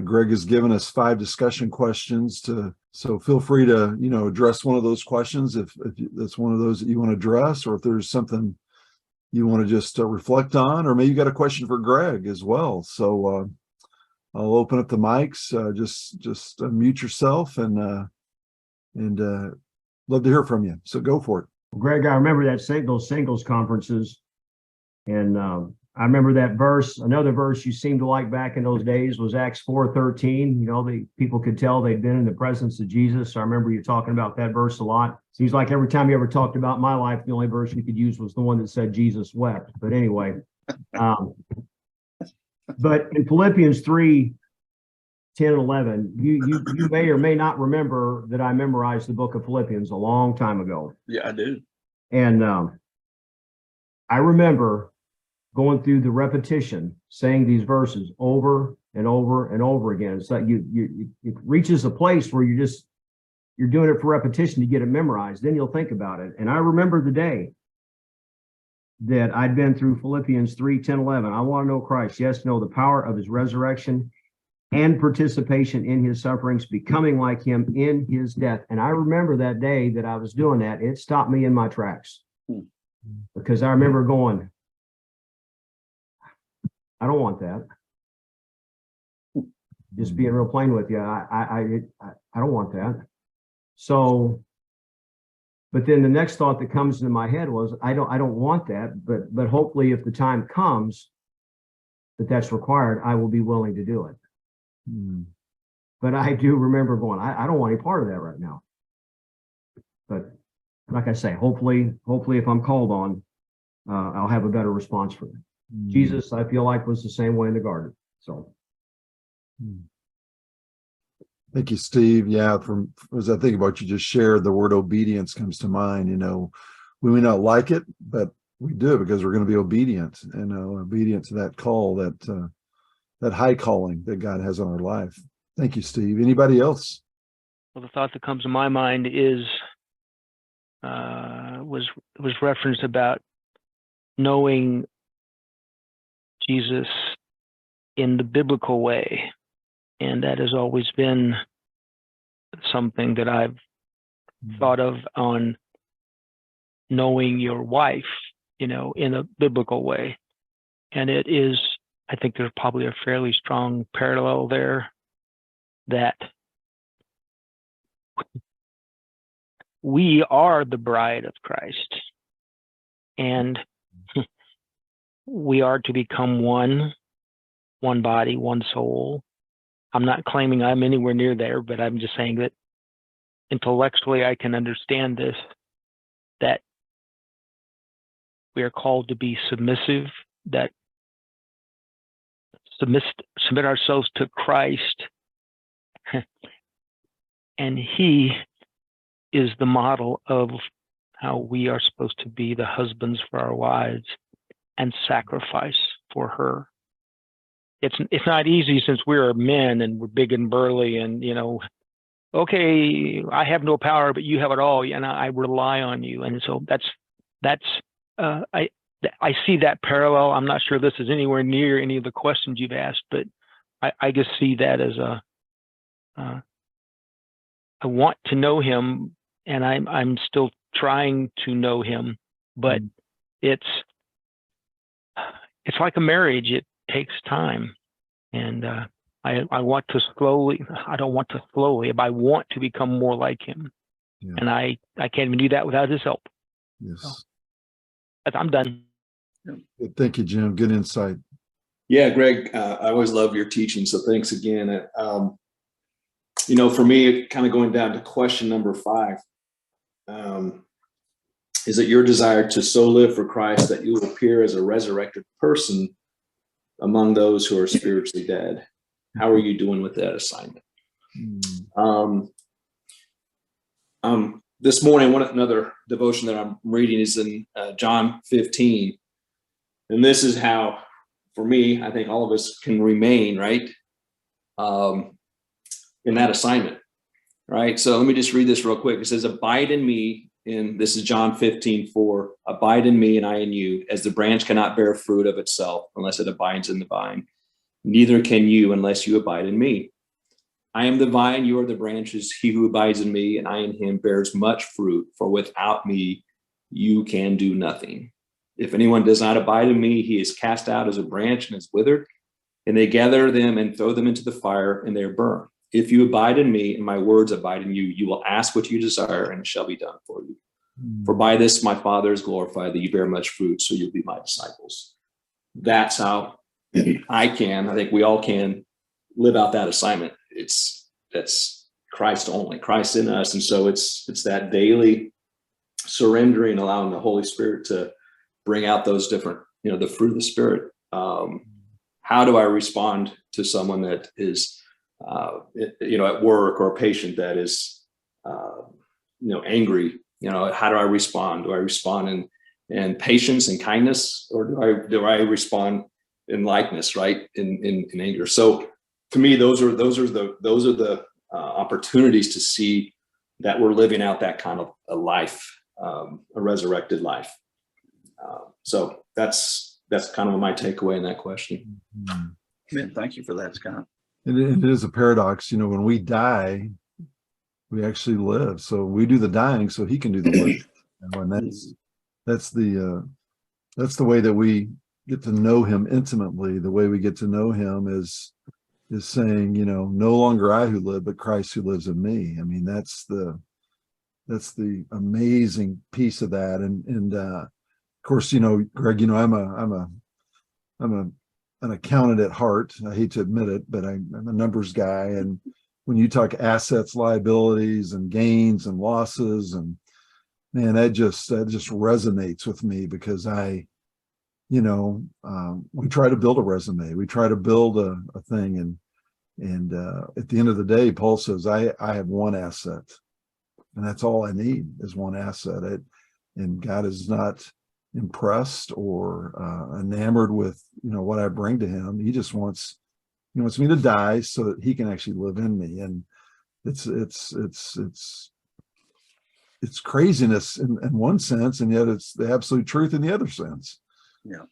Greg has given us 5 discussion questions so feel free to, address one of those questions if that's one of those that you want to address, or if there's something you want to just reflect on, or maybe you got a question for Greg as well. So I'll open up the mics. Just mute yourself and love to hear from you. So go for it. Greg, I remember those singles conferences, and I remember that verse. Another verse you seemed to like back in those days was Acts 4:13. The people could tell they'd been in the presence of Jesus. So I remember you talking about that verse a lot. Seems like every time you ever talked about my life, the only verse you could use was the one that said Jesus wept. But anyway, but in Philippians 3:10-11, you may or may not remember that I memorized the book of Philippians a long time ago. Yeah, I do. And I remember going through the repetition, saying these verses over and over and over again. It's like it reaches a place where you're doing it for repetition to get it memorized. Then you'll think about it. And I remember the day that I'd been through Philippians 3:10-11. I want to know Christ. Yes, know the power of his resurrection and participation in his sufferings, becoming like him in his death. And I remember that day that I was doing that. It stopped me in my tracks, because I remember going, I don't want that. Just being real plain with you, I don't want that. So, but then the next thought that comes into my head was, I don't want that, but hopefully if the time comes that's required, I will be willing to do it. But I do remember going, I don't want any part of that right now. But like I say, hopefully if I'm called on, I'll have a better response for it. Jesus, I feel like, was the same way in the garden. So. Thank you, Steve. Yeah, as I think about what you just shared, the word obedience comes to mind. We may not like it, but we do, because we're going to be obedient, obedient to that call, that high calling that God has on our life. Thank you, Steve. Anybody else? Well, the thought that comes to my mind is was referenced about knowing Jesus in the biblical way, and that has always been something that I've thought of on knowing your wife, in a biblical way. And it is, I think there's probably a fairly strong parallel there, that we are the bride of Christ, and we are to become one body, one soul. I'm not claiming I'm anywhere near there, but I'm just saying that intellectually I can understand this, that we are called to be submissive, that submit ourselves to Christ, and he is the model of how we are supposed to be the husbands for our wives and sacrifice for her. It's not easy, since we're men and we're big and burly, and okay, I have no power, but you have it all, and I rely on you. And so I see that parallel. I'm not sure this is anywhere near any of the questions you've asked, but I just see that as I want to know him, and I'm still trying to know him, but it's like a marriage. It takes time, and I want to slowly. I don't want to slowly, but I want to become more like him, and I can't even do that without his help. Yes, so, I'm done. Thank you, Jim. Good insight. Yeah, Greg, I always love your teaching, so thanks again. For me, kind of going down to question number 5, is it your desire to so live for Christ that you will appear as a resurrected person among those who are spiritually dead? How are you doing with that assignment? This morning, another devotion that I'm reading is in John 15. And this is how, for me, I think all of us can remain, right, in that assignment, right? So let me just read this real quick. It says, abide in me, and this is John 15:4, abide in me and I in you, as the branch cannot bear fruit of itself unless it abides in the vine. Neither can you unless you abide in me. I am the vine, you are the branches. He who abides in me and I in him bears much fruit, for without me you can do nothing. If anyone does not abide in me, he is cast out as a branch and is withered, and they gather them and throw them into the fire, and they are burned. If you abide in me and my words abide in you, you will ask what you desire, and it shall be done for you. For by this my Father is glorified, that you bear much fruit, so you'll be my disciples. That's how I think we all can live out that assignment. That's Christ only, Christ in us. And so it's that daily surrendering, allowing the Holy Spirit to bring out those different, the fruit of the Spirit. How do I respond to someone that is, at work, or a patient that is, angry? How do I respond? Do I respond in patience and kindness, or do I respond in likeness, right? In anger. So to me, those are the opportunities to see that we're living out that kind of a life, a resurrected life. So that's kind of my takeaway in that question. Man, thank you for that, Scott. It is a paradox. When we die, we actually live. So we do the dying so he can do the living. And that's the way that we get to know him intimately. The way we get to know him is saying, no longer I who live, but Christ who lives in me. I mean, that's the amazing piece of that. And of course, Greg, I'm an accountant at heart. I hate to admit it, but I'm a numbers guy. And when you talk assets, liabilities, and gains and losses, and man, that just resonates with me, because we try to build a resume, we try to build a thing, and at the end of the day, Paul says, I have one asset, and that's all I need is one asset. And God is not impressed or enamored with what I bring to him. He just wants me to die so that he can actually live in me. And it's craziness in one sense, and yet it's the absolute truth in the other sense. Yeah.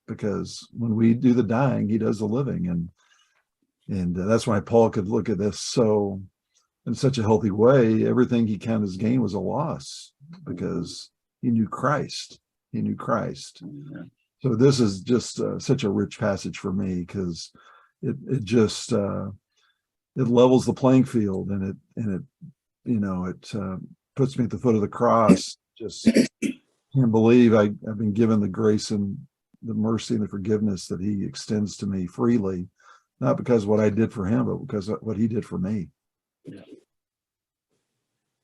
Because when we do the dying, he does the living, and that's why Paul could look at this so in such a healthy way. Everything he counted as gain was a loss, because he knew Christ. He knew Christ. Yeah. So this is just such a rich passage for me, because it just it levels the playing field, and it puts me at the foot of the cross. Just can't believe I've been given the grace and the mercy and the forgiveness that he extends to me freely, not because of what I did for him, but because of what he did for me. Yeah.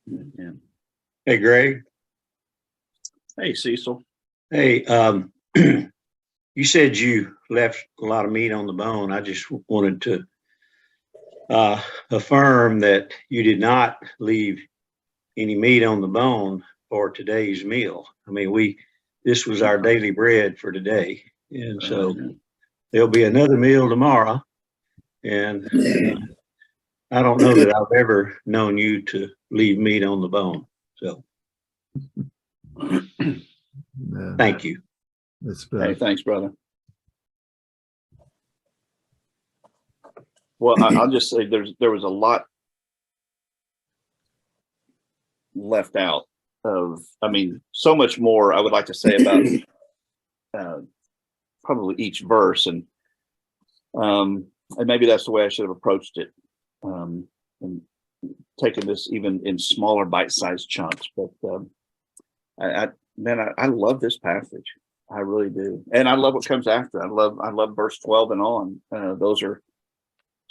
Yeah. Hey, Greg. Hey, Cecil. Hey, you said you left a lot of meat on the bone. I just wanted to affirm that you did not leave any meat on the bone for today's meal. I mean, this was our daily bread for today. And so there'll be another meal tomorrow. And I don't know that I've ever known you to leave meat on the bone. So thank you. Hey, thanks, brother. Well, I'll just say there was a lot left out of, so much more I would like to say about probably each verse, and maybe that's the way I should have approached it, and taken this even in smaller bite-sized chunks. But I love this passage. I really do, and I love what comes after. I love verse 12 and on. Those are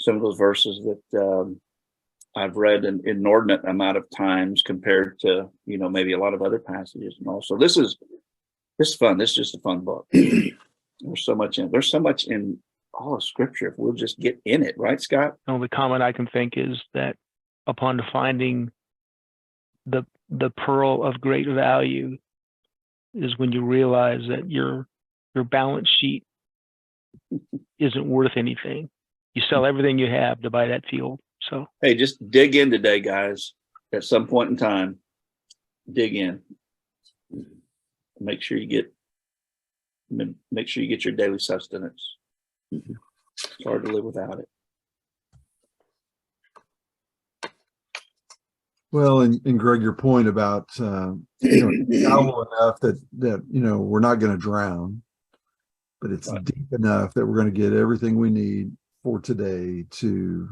some of those verses that I've read an inordinate amount of times compared to maybe a lot of other passages. And also, this is fun. This is just a fun book. There's so much in all of Scripture if we'll just get in it, right, Scott? The only comment I can think is that upon finding the pearl of great value is when you realize that your balance sheet isn't worth anything. You sell everything you have to buy that field. So hey, just dig in today, guys. At some point in time, dig in. Make sure you get your daily sustenance. It's hard to live without it. Well, and Greg, your point about shallow enough that we're not going to drown, but it's Right. deep enough that we're going to get everything we need for today to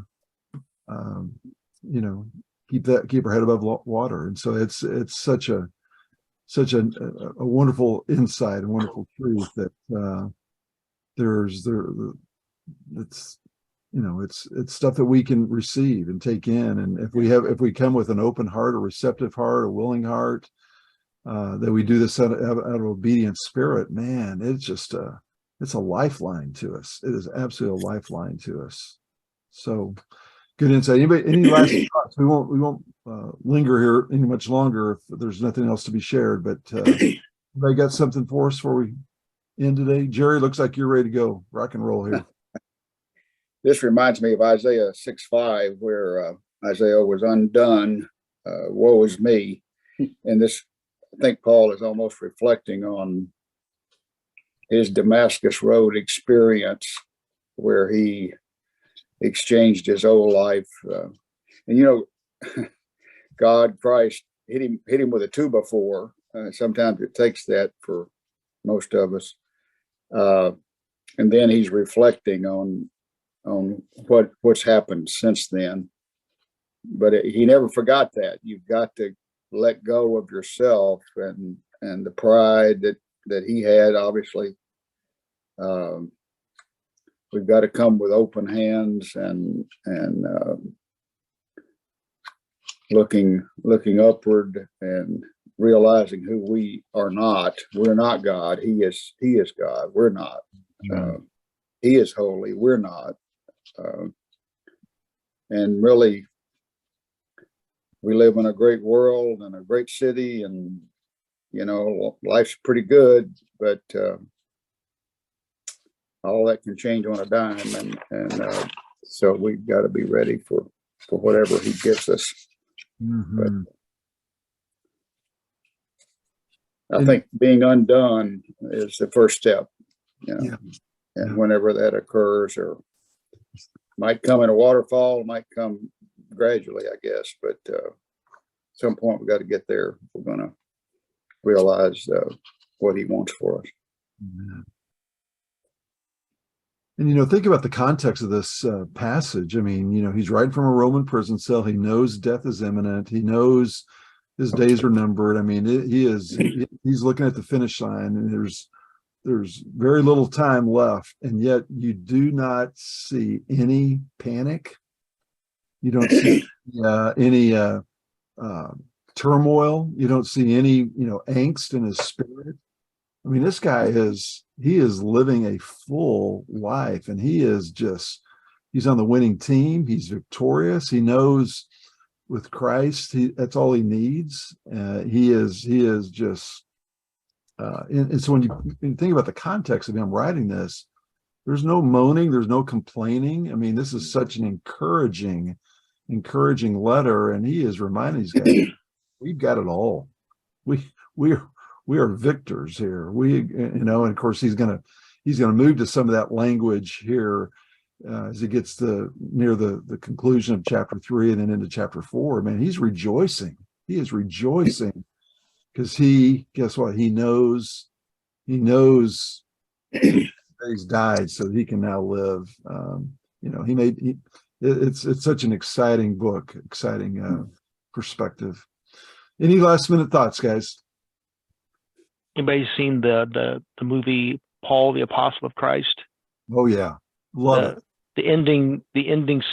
keep our head above water. And so it's such a wonderful insight, a wonderful truth that it's stuff that we can receive and take in. And if we come with an open heart, a receptive heart, a willing heart, that we do this out of obedient spirit, man, it's a lifeline to us. It is absolutely a lifeline to us. So good insight. Any last thoughts? We won't linger here any much longer if there's nothing else to be shared, but anybody got something for us before we end today? Jerry, looks like you're ready to go. Rock and roll here. This reminds me of Isaiah 6:5, where Isaiah was undone. Woe is me. And this, I think Paul is almost reflecting on his Damascus Road experience, where he exchanged his old life. And God, Christ hit him with a 2x4. Sometimes it takes that for most of us. And then he's reflecting on what's happened since then. But he never forgot that. You've got to let go of yourself and the pride that he had. Obviously, we've got to come with open hands and looking upward and realizing who we are not. We're not God. He is God. We're not. He is holy. We're not. And really, we live in a great world and a great city, and life's pretty good, but all that can change on a dime, and so we've got to be ready for whatever he gives us. Mm-hmm. But I think being undone is the first step. Yeah. And whenever that occurs, or might come in a waterfall, might come gradually, I guess. But at some point, we got to get there if we're going to realize what he wants for us. Amen. And think about the context of this passage. I mean, he's writing from a Roman prison cell. He knows death is imminent. He knows his days are numbered. I mean, he's looking at the finish line, and there's very little time left, and yet you do not see any panic. You don't see any turmoil. You don't see any angst in his spirit. I mean, this guy is living a full life, and he's on the winning team. He's victorious. He knows with Christ, that's all he needs. He is just. And so when you think about the context of him writing this, there's no moaning, there's no complaining. I mean, this is such an encouraging letter, and he is reminding these guys, we've got it all. We are victors here. And of course he's gonna move to some of that language here as he gets near the conclusion of chapter 3 and then into chapter 4. Man, he's rejoicing. He is rejoicing. Because guess what? He knows he's died so he can now live. It's such an exciting book, exciting perspective. Any last minute thoughts, guys? Anybody seen the movie Paul, the Apostle of Christ? Oh yeah, love it. The ending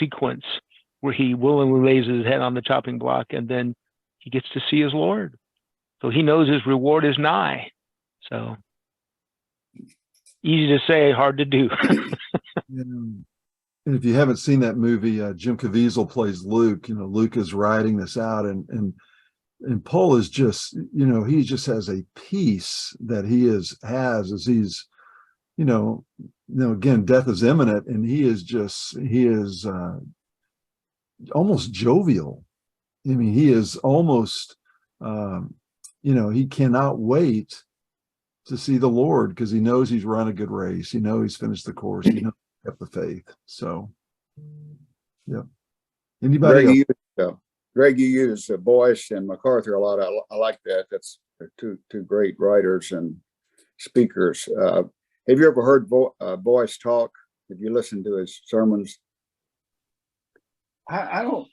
sequence where he willingly lays his head on the chopping block, and then he gets to see his Lord. So he knows his reward is nigh. So easy to say, hard to do. And if you haven't seen that movie, Jim Caviezel plays Luke. Luke is writing this out, and Paul is just, he just has a peace that he has as he's, again, death is imminent, and he is almost jovial. I mean, he is almost. He cannot wait to see the Lord because he knows he's run a good race. He's finished the course. He knows kept the faith. So, yeah. Anybody else? Greg, you use Boyce and MacArthur a lot. I like that. That's two great writers and speakers. Have you ever heard Boyce talk? Have you listened to his sermons? I don't,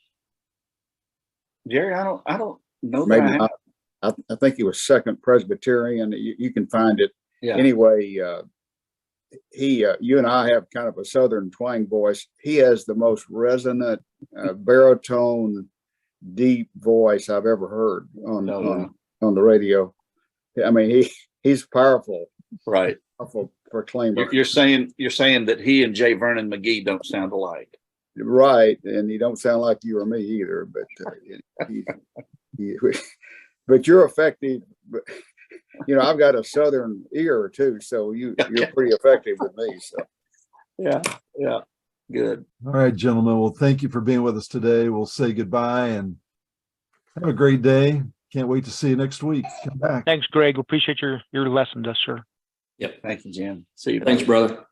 Jerry, I don't know that Maybe I have. not. I think he was Second Presbyterian. You can find it. Yeah. Anyway, you and I have kind of a Southern twang voice. He has the most resonant, baritone, deep voice I've ever heard on the radio. I mean, he's powerful. Right. Powerful proclaimer. You're saying that he and J. Vernon McGee don't sound alike. Right, and you don't sound like you or me either. But but you're effective. But, I've got a Southern ear too, so you're pretty effective with me. So yeah, good. All right, gentlemen. Well, thank you for being with us today. We'll say goodbye and have a great day. Can't wait to see you next week. Come back. Thanks, Greg. Appreciate your lesson, sir. Yep. Thank you, Jim. See you. Thanks, brother.